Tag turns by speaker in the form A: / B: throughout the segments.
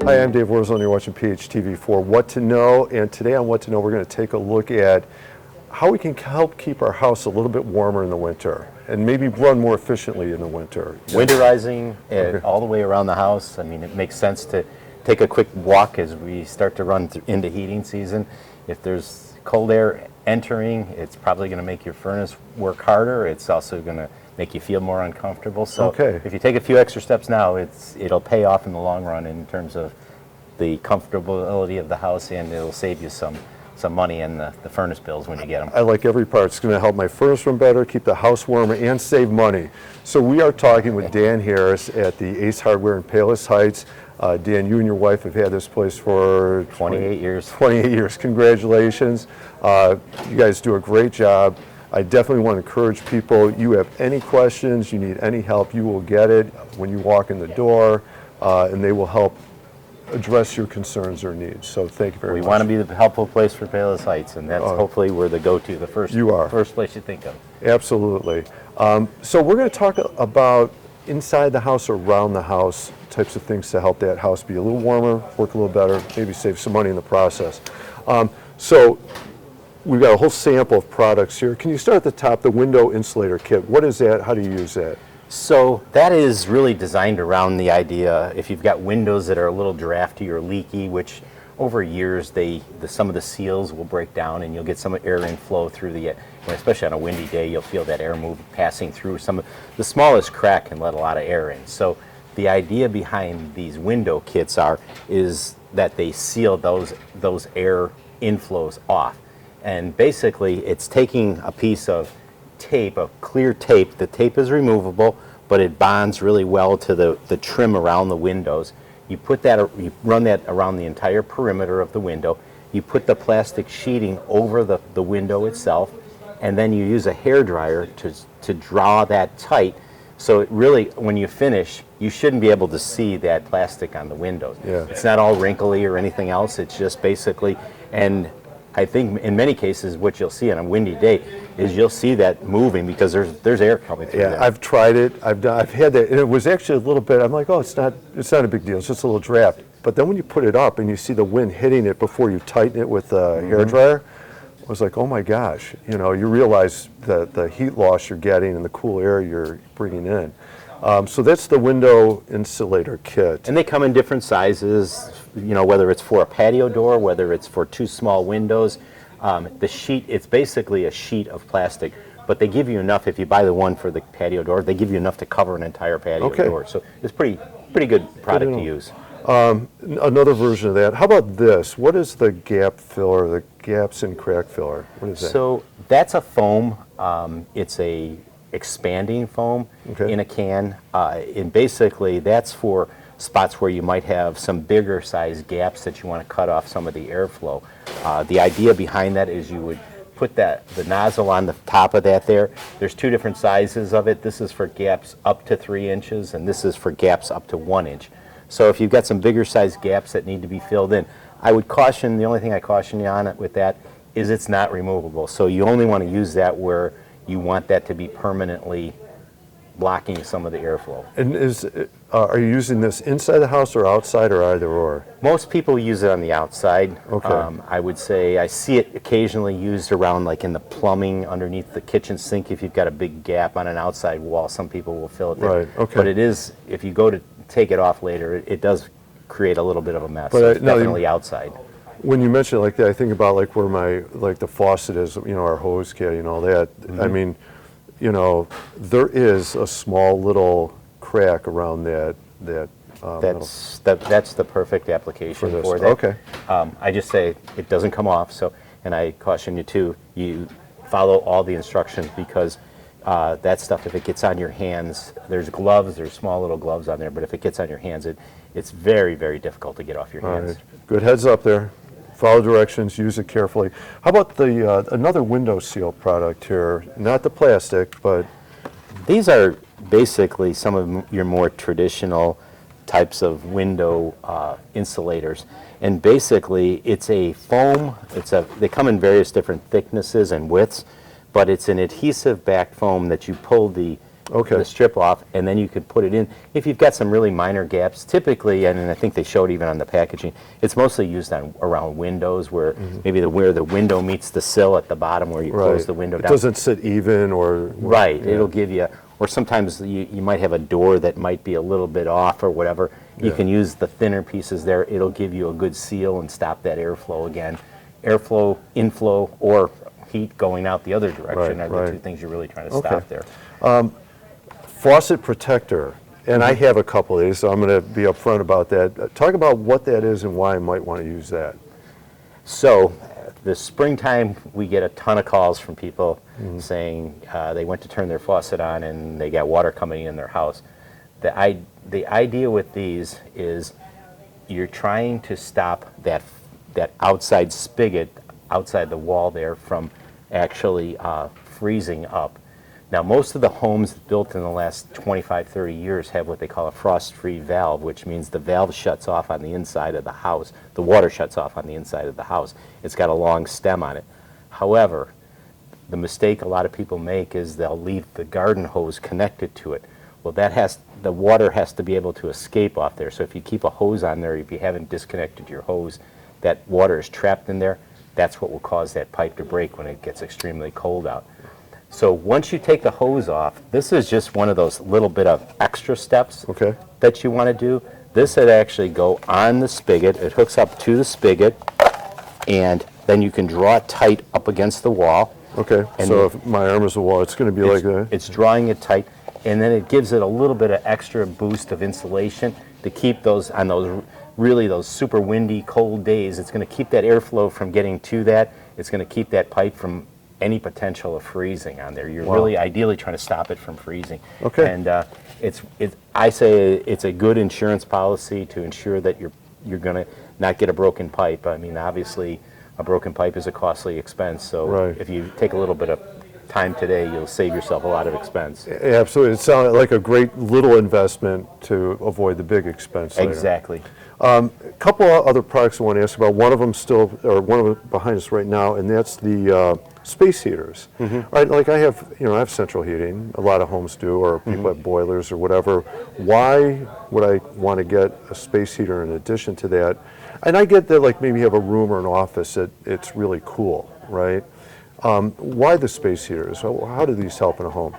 A: Hi, I'm Dave Wurzel, and you're watching PHTV for What to Know. And today on What to Know, we're going to take a look at how we can help keep our house a little bit warmer in the winter and maybe run more efficiently in the winter.
B: Winterizing all the way around the house. I mean, it makes sense to take a quick walk as we start to run into heating season. If there's cold air entering, it's probably going to make your furnace work harder. It's also going to make you feel more uncomfortable. So if you take a few extra steps now, it'll pay off in the long run in terms of the comfortability of the house, and it'll save you some money in the furnace bills when you get them.
A: I like every part. It's going to help my furnace run better, keep the house warmer, and save money. So we are talking with Dan Harris at the Ace Hardware in Palos Heights. Dan, you and your wife have had this place for
B: 28 years.
A: 28 years. Congratulations. You guys do a great job. I definitely want to encourage people, you have any questions, you need any help, you will get it when you walk in the door, and they will help address your concerns or needs. So thank you very much.
B: We want to be the helpful place for Palos Heights, and that's hopefully we're the go-to, the first place you think of.
A: Absolutely. So we're going to talk about inside the house or around the house types of things to help that house be a little warmer, work a little better, maybe save some money in the process. So we've got a whole sample of products here. Can you start at the top, the window insulator kit? What is that? How do you use that?
B: So that is really designed around the idea, if you've got windows that are a little drafty or leaky, which over years some of the seals will break down and you'll get some air inflow through especially on a windy day, you'll feel that air move passing through. The smallest crack can let a lot of air in. So the idea behind these window kits is that they seal those air inflows off. And basically, it's taking a piece of tape, of clear tape. The tape is removable, but it bonds really well to the trim around the windows. You run that around the entire perimeter of the window. You put the plastic sheeting over the window itself, and then you use a hairdryer to draw that tight. So it really, when you finish, you shouldn't be able to see that plastic on the windows.
A: Yeah.
B: It's not all wrinkly or anything else. It's just basically, and I think in many cases what you'll see on a windy day is you'll see that moving because there's air coming through.
A: Yeah, I've tried it. I've had that, and it was actually a little bit. I'm like, oh, it's not a big deal. It's just a little draft. But then when you put it up and you see the wind hitting it before you tighten it with a hairdryer, I was like, oh my gosh. You realize the heat loss you're getting and the cool air you're bringing in. So that's the window insulator kit.
B: And they come in different sizes, whether it's for a patio door, whether it's for two small windows. The sheet, it's basically a sheet of plastic, but they give you enough, if you buy the one for the patio door, they give you enough to cover an entire patio door. So it's pretty good product to use.
A: Another version of that. How about this? What is the gap filler, the gaps and crack filler? What is that?
B: So that's a foam. It's a expanding foam in a can, and basically that's for spots where you might have some bigger size gaps that you want to cut off some of the airflow. The idea behind that is you would put the nozzle on the top of that there. There's two different sizes of it. This is for gaps up to 3 inches, and this is for gaps up to 1 inch. So if you've got some bigger size gaps that need to be filled in, the only thing I caution you on it with that is it's not removable. So you only want to use that where you want that to be permanently blocking some of the airflow.
A: And are you using this inside the house or outside or either or?
B: Most people use it on the outside.
A: Okay.
B: I would say I see it occasionally used around like in the plumbing underneath the kitchen sink. If you've got a big gap on an outside wall, some people will fill it there.
A: Right, okay.
B: But it is, if you go to take it off later, it does create a little bit of a mess. So it's definitely outside.
A: When you mention it like that, I think about like where the faucet is, our hose caddy and all that. I mean, there is a small little crack around that.
B: That's the perfect application for that.
A: Okay.
B: I just say it doesn't come off. And I caution you too. You follow all the instructions because that stuff, if it gets on your hands, there's gloves. There's small little gloves on there, but if it gets on your hands, it's very, very difficult to get off your hands.
A: All right. Good heads up there. Follow directions, use it carefully. How about another window seal product here? Not the plastic, but...
B: These are basically some of your more traditional types of window insulators. And basically, it's a foam. They come in various different thicknesses and widths, but it's an adhesive backed foam that you pull the
A: Okay.
B: the strip off, and then you could put it in. If you've got some really minor gaps, typically, and I think they showed even on the packaging, it's mostly used on around windows where maybe where the window meets the sill at the bottom where you close the window down.
A: It doesn't sit even or...
B: Right.
A: Yeah.
B: It'll give you, or sometimes you might have a door that might be a little bit off or whatever. You
A: Yeah.
B: can use the thinner pieces there. It'll give you a good seal and stop that airflow again. Airflow, inflow, or heat going out the other direction are the two things you're really trying to stop there.
A: Faucet protector, and I have a couple of these, so I'm going to be upfront about that. Talk about what that is and why I might want to use that.
B: So, this springtime, we get a ton of calls from people saying they went to turn their faucet on and they got water coming in their house. The idea with these is you're trying to stop that outside spigot outside the wall there from actually freezing up. Now, most of the homes built in the last 25, 30 years have what they call a frost-free valve, which means the valve shuts off on the inside of the house. The water shuts off on the inside of the house. It's got a long stem on it. However, the mistake a lot of people make is they'll leave the garden hose connected to it. Well, the water has to be able to escape off there. So if you keep a hose on there, if you haven't disconnected your hose, that water is trapped in there. That's what will cause that pipe to break when it gets extremely cold out. So once you take the hose off, this is just one of those little bit of extra steps that you want to do. This would actually go on the spigot. It hooks up to the spigot, and then you can draw it tight up against the wall.
A: Okay,
B: And
A: so if my arm is a wall, it's going to be like that?
B: It's drawing it tight, and then it gives it a little bit of extra boost of insulation to keep those, on those super windy, cold days. It's going to keep that airflow from getting to that. It's going to keep that pipe from any potential of freezing on there. You're really ideally trying to stop it from freezing.
A: Okay.
B: And I say it's a good insurance policy to ensure that you're going to not get a broken pipe. I mean, obviously, a broken pipe is a costly expense. So if you take a little bit of time today, you'll save yourself a lot of expense.
A: Absolutely. It sounded like a great little investment to avoid the big expense later.
B: Exactly.
A: A couple of other products I want to ask about. One of them one of them behind us right now, and that's the space heaters. Right, like I have central heating. A lot of homes do, or people have boilers or whatever. Why would I want to get a space heater in addition to that? And I get that, like maybe you have a room or an office it's really cool, right? Why the space heaters? How do these help in a home?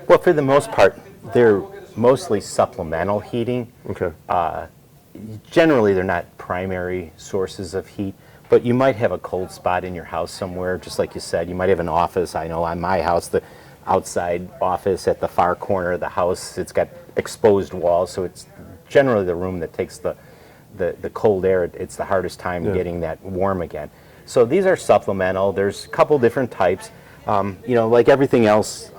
B: Well, for the most part, they're mostly supplemental heating.
A: Okay.
B: Generally, they're not primary sources of heat, but you might have a cold spot in your house somewhere, just like you said. You might have an office. I know on my house, the outside office at the far corner of the house, it's got exposed walls, so it's generally the room that takes the cold air. It's the hardest time getting that warm again. So these are supplemental. There's a couple different types. Like everything else,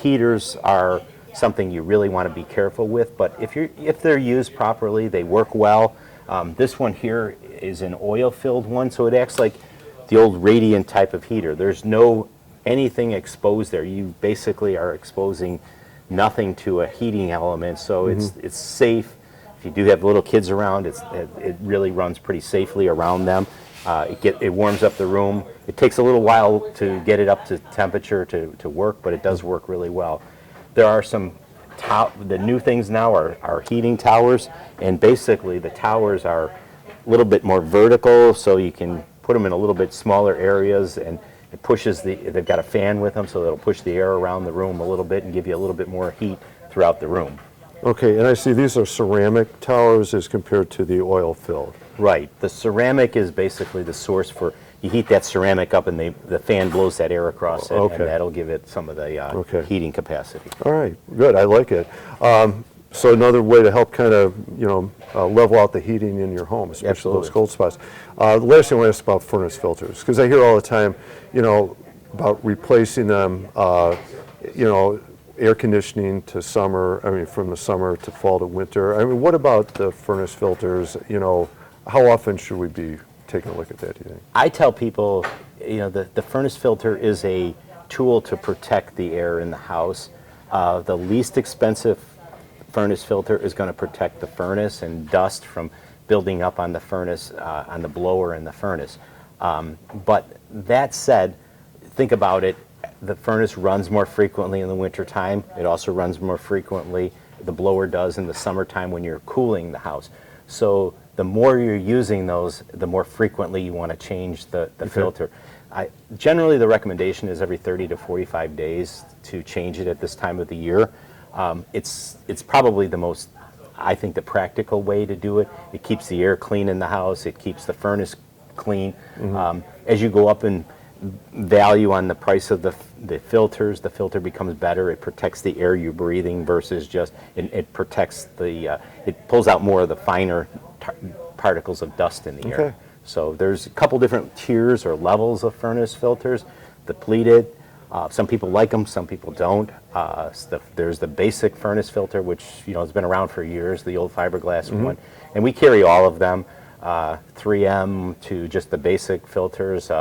B: heaters are something you really want to be careful with, but if they're used properly, they work well. This one here is an oil-filled one, so it acts like the old radiant type of heater. There's no anything exposed there. You basically are exposing nothing to a heating element, so it's safe. If you do have little kids around, it really runs pretty safely around them. It warms up the room. It takes a little while to get it up to temperature to work, but it does work really well. There are the new things now are heating towers, and basically the towers are a little bit more vertical, so you can put them in a little bit smaller areas, and it pushes they've got a fan with them, so it'll push the air around the room a little bit and give you a little bit more heat throughout the room.
A: Okay, and I see these are ceramic towers as compared to the oil-filled.
B: Right. The ceramic is basically the source for, you heat that ceramic up and the fan blows that air across it, and that'll give it some of the heating capacity.
A: All right, good, I like it. So another way to help kind of, level out the heating in your home, especially those cold spots. The last thing I want to ask about furnace filters, because I hear all the time, about replacing them, air conditioning to summer, from the summer to fall to winter. What about the furnace filters? How often should we be taking a look at that, do you think?
B: I tell people, the furnace filter is a tool to protect the air in the house. The least expensive furnace filter is going to protect the furnace and dust from building up on the furnace, on the blower in the furnace. But that said, think about it. The furnace runs more frequently in the wintertime. It also runs more frequently, the blower does, in the summertime when you're cooling the house. So the more you're using those, the more frequently you want to change the filter. Generally, the recommendation is every 30 to 45 days to change it at this time of the year. It's probably the most, I think, the practical way to do it. It keeps the air clean in the house. It keeps the furnace clean. As you go up in value on the price of the filters, the filter becomes better. It protects the air you're breathing versus just, it protects the, it pulls out more of the finer particles of dust in the air. So there's a couple different tiers or levels of furnace filters. The pleated, some people like them, some people don't. There's the basic furnace filter, which has been around for years, the old fiberglass one, and we carry all of them, 3M to just the basic filters,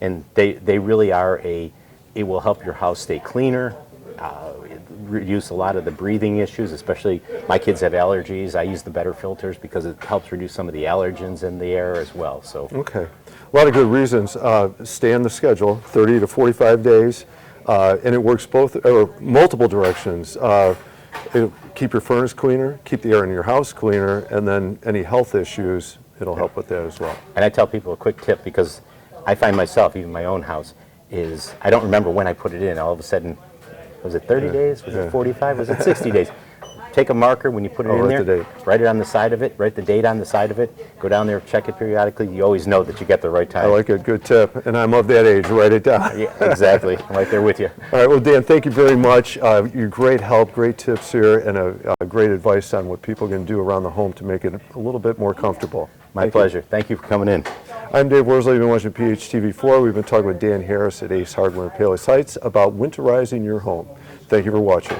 B: and they really are it will help your house stay cleaner, reduce a lot of the breathing issues, especially my kids have allergies. I use the better filters because it helps reduce some of the allergens in the air as well. So
A: okay, a lot of good reasons. Stay on the schedule, 30 to 45 days, and it works multiple directions. Keep your furnace cleaner, keep the air in your house cleaner, and then any health issues, it'll help with that as well.
B: And I tell people a quick tip, because I find myself, even my own house, is I don't remember when I put it in. All of a sudden, was it 30 days? Was it 45? Was it 60 days? Take a marker when you put it in
A: write
B: there,
A: the date.
B: write it on the side of it, write the date on the side of it, go down there, check it periodically. You always know that you get the right time.
A: I like it, good tip, and I'm of that age, write it down.
B: Yeah, exactly, I'm right there with you.
A: All right, well, Dan, thank you very much. Your great help, great tips here, and a great advice on what people can do around the home to make it a little bit more comfortable.
B: My pleasure. Thank you for coming in.
A: I'm Dave Worsley. You've been watching PHTV4. We've been talking with Dan Harris at Ace Hardware in Palos Heights about winterizing your home. Thank you for watching.